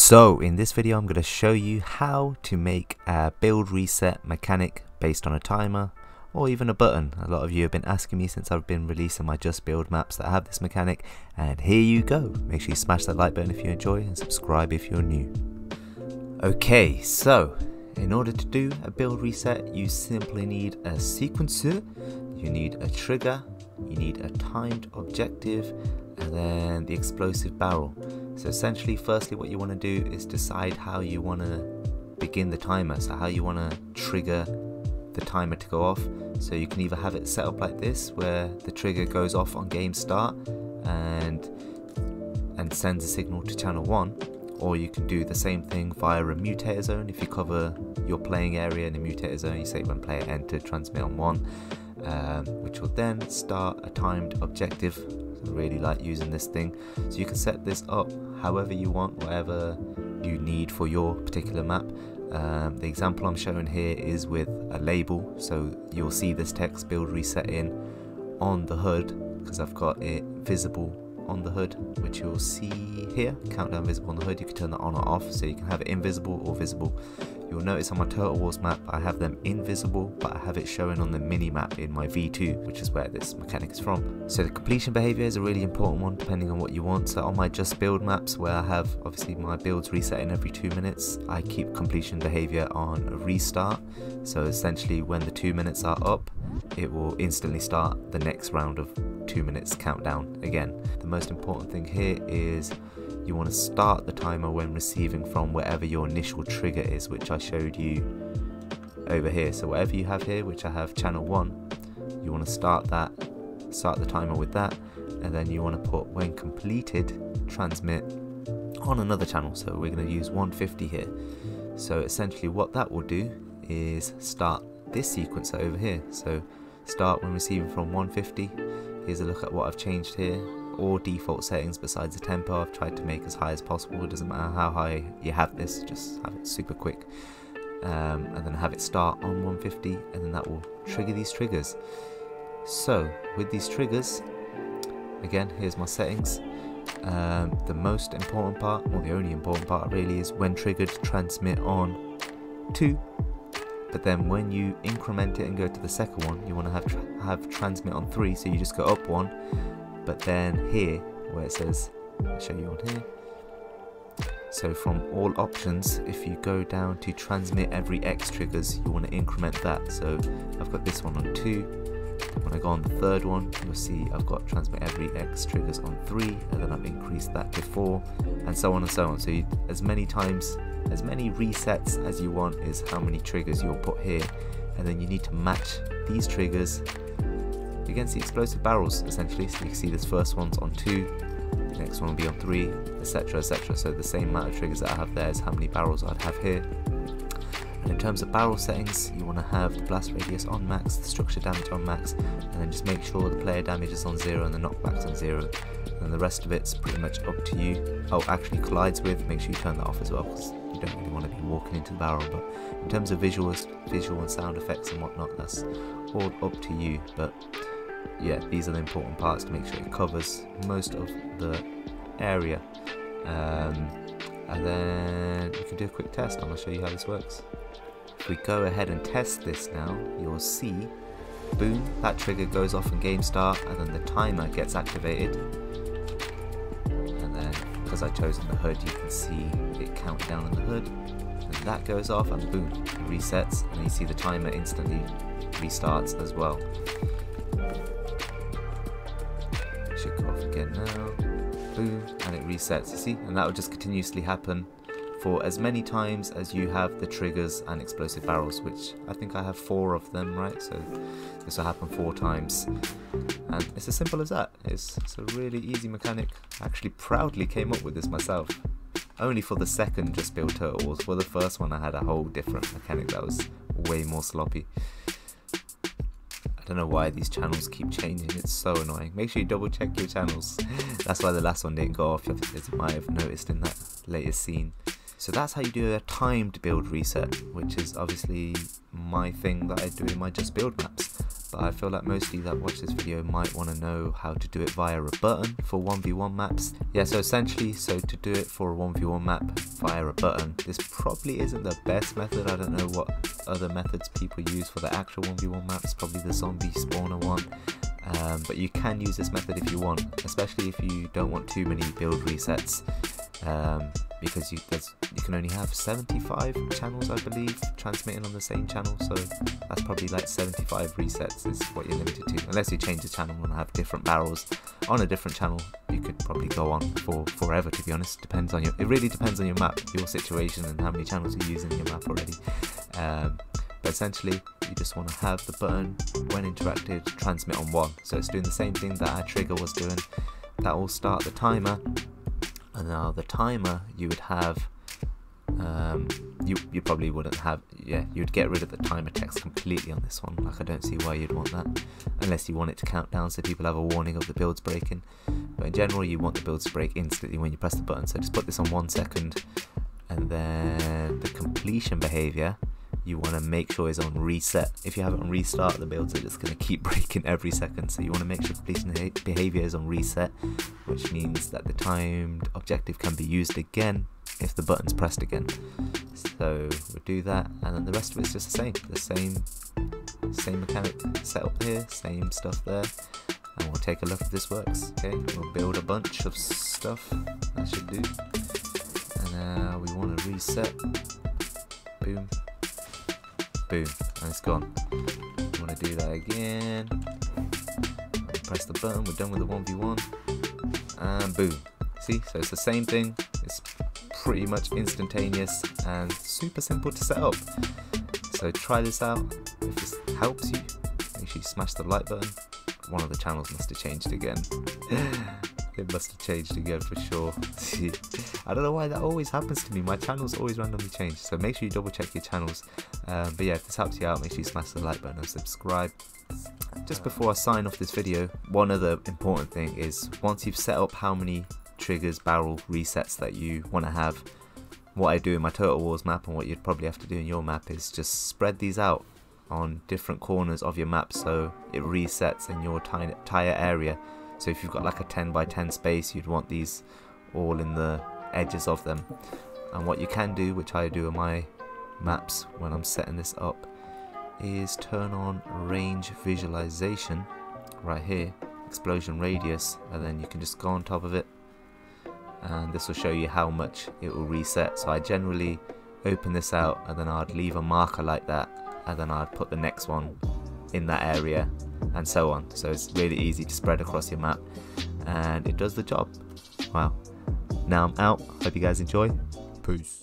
So in this video I'm going to show you how to make a build reset mechanic based on a timer or even a button. A lot of you have been asking me since I've been releasing my just build maps that have this mechanic, and here you go. Make sure you smash that like button if you enjoy and subscribe if you're new. Okay, so in order to do a build reset you simply need a sequencer, you need a trigger, you need a timed objective, and then the explosive barrel. So essentially, firstly what you want to do is decide how you want to begin the timer, so how you want to trigger the timer to go off. So you can either have it set up like this where the trigger goes off on game start and sends a signal to channel 1, or you can do the same thing via a mutator zone. If you cover your playing area in a mutator zone, you say when player entered, transmit on 1, which will then start a timed objective. I really like using this thing, so you can set this up however you want, whatever you need for your particular map. The example I'm showing here is with a label, so you'll see this text build reset in on the HUD because I've got it visible on the HUD, which you'll see here, countdown visible on the HUD. You can turn that on or off, so you can have it invisible or visible. You'll notice on my Total Wars map I have them invisible, but I have it showing on the mini map in my V2, which is where this mechanic is from. So the completion behavior is a really important one depending on what you want. So on my just build maps, where I have obviously my builds resetting every 2 minutes, I keep completion behavior on a restart. So essentially when the 2 minutes are up, it will instantly start the next round of 2 minutes countdown again. The most important thing here is you want to start the timer when receiving from wherever your initial trigger is, which I showed you over here. So whatever you have here, which I have channel 1, you want to start the timer with that, and then you want to put when completed transmit on another channel. So we're going to use 150 here. So essentially what that will do is start this sequencer over here. So start when receiving from 150. Here's a look at what I've changed here. All default settings besides the tempo I've tried to make as high as possible. It doesn't matter how high you have this, just have it super quick, and then have it start on 150, and then that will trigger these triggers. So with these triggers, again, here's my settings. The most important part, or the only important part really, is when triggered transmit on 2, but then when you increment it and go to the second one, you want to have transmit on 3, so you just go up 1. But then here, where it says, I'll show you on here, so from all options, if you go down to transmit every X triggers, you want to increment that. So I've got this one on 2, when I go on the third one, you'll see I've got transmit every X triggers on 3, and then I've increased that to 4, and so on and so on. So as many resets as you want is how many triggers you'll put here, and then you need to match these triggers against the explosive barrels essentially. So you can see this first one's on 2, the next one will be on 3, etc, etc. So the same amount of triggers that I have there is how many barrels I'd have here. And in terms of barrel settings, you want to have the blast radius on max, the structure damage on max, and then just make sure the player damage is on 0 and the knockback's on 0, and the rest of it's pretty much up to you. Oh, actually collides with, make sure you turn that off as well, because you don't really want to be walking into the barrel. But in terms of visual and sound effects and whatnot, that's all up to you. But yeah, these are the important parts to make sure it covers most of the area. And then you can do a quick test and I'll show you how this works. If we go ahead and test this now, you'll see, boom, that trigger goes off in game start, and then the timer gets activated. And then, because I've chosen the HUD, you can see it count down on the HUD. And that goes off, and boom, it resets, and then you see the timer instantly restarts as well. It should go off again now. Boom, and it resets, you see, and that will just continuously happen for as many times as you have the triggers and explosive barrels, which I think I have 4 of them, right? So this will happen 4 times, and it's as simple as that. It's a really easy mechanic. I actually proudly came up with this myself, only for the second just build Total Wars. For the first one I had a whole different mechanic that was way more sloppy. I don't know why these channels keep changing, it's so annoying. Make sure you double check your channels. That's why the last one didn't go off, as you might have noticed in that latest scene. So that's how you do a timed build reset, which is obviously my thing that I do in my just build maps. but I feel like most of you that watch this video might want to know how to do it via a button for 1v1 maps. Yeah, so essentially, to do it for a 1v1 map via a button, this probably isn't the best method. I don't know what other methods people use for the actual 1v1 maps, probably the zombie spawner one. But you can use this method if you want, especially if you don't want too many build resets, because you can only have 75 channels, I believe, transmitting on the same channel, so that's probably like 75 resets is what you're limited to, unless you change the channel and have different barrels on a different channel. You could probably go on for forever, to be honest. It really depends on your map, your situation, and how many channels you're using in your map already. But essentially, you just want to have the button, when interacted, transmit on 1. So it's doing the same thing that our trigger was doing. That will start the timer, and now the timer you would have, you probably wouldn't have, you'd get rid of the timer text completely on this one. Like, I don't see why you'd want that, unless you want it to count down so people have a warning of the builds breaking. But in general, you want the builds to break instantly when you press the button. So just put this on 1 second, and then the completion behavior, you want to make sure is on reset. If you have it on restart, the builds are just going to keep breaking every second. So you want to make sure completion behavior is on reset, which means that the timed objective can be used again if the button's pressed again. So we'll do that, and then the rest of it's just the same mechanic setup here, same stuff there, and we'll take a look if this works. Okay, we'll build a bunch of stuff, that should do. And now we want to reset. Boom. Boom, and it's gone. You want to do that again. Press the button, we're done with the 1v1, and boom. See, so it's the same thing. It's pretty much instantaneous and super simple to set up. So try this out. If this helps you, make sure you smash the like button. One of the channels must have changed again. It must have changed again for sure. I don't know why that always happens to me. My channels always randomly change. So make sure you double check your channels. But yeah, if this helps you out, make sure you smash the like button and subscribe. Just before I sign off this video, one other important thing is, once you've set up how many triggers, barrel resets that you want to have, what I do in my Total Wars map and what you'd probably have to do in your map is just spread these out on different corners of your map so it resets in your entire area. So if you've got like a 10 by 10 space, you'd want these all in the edges of them. And what you can do, which I do in my maps when I'm setting this up, is turn on range visualization right here, explosion radius, and then you can just go on top of it, and this will show you how much it will reset. So I generally open this out, and then I'd leave a marker like that, and then I'd put the next one in that area, and so on. So it's really easy to spread across your map, and it does the job. Wow. Now I'm out. Hope you guys enjoy. Peace.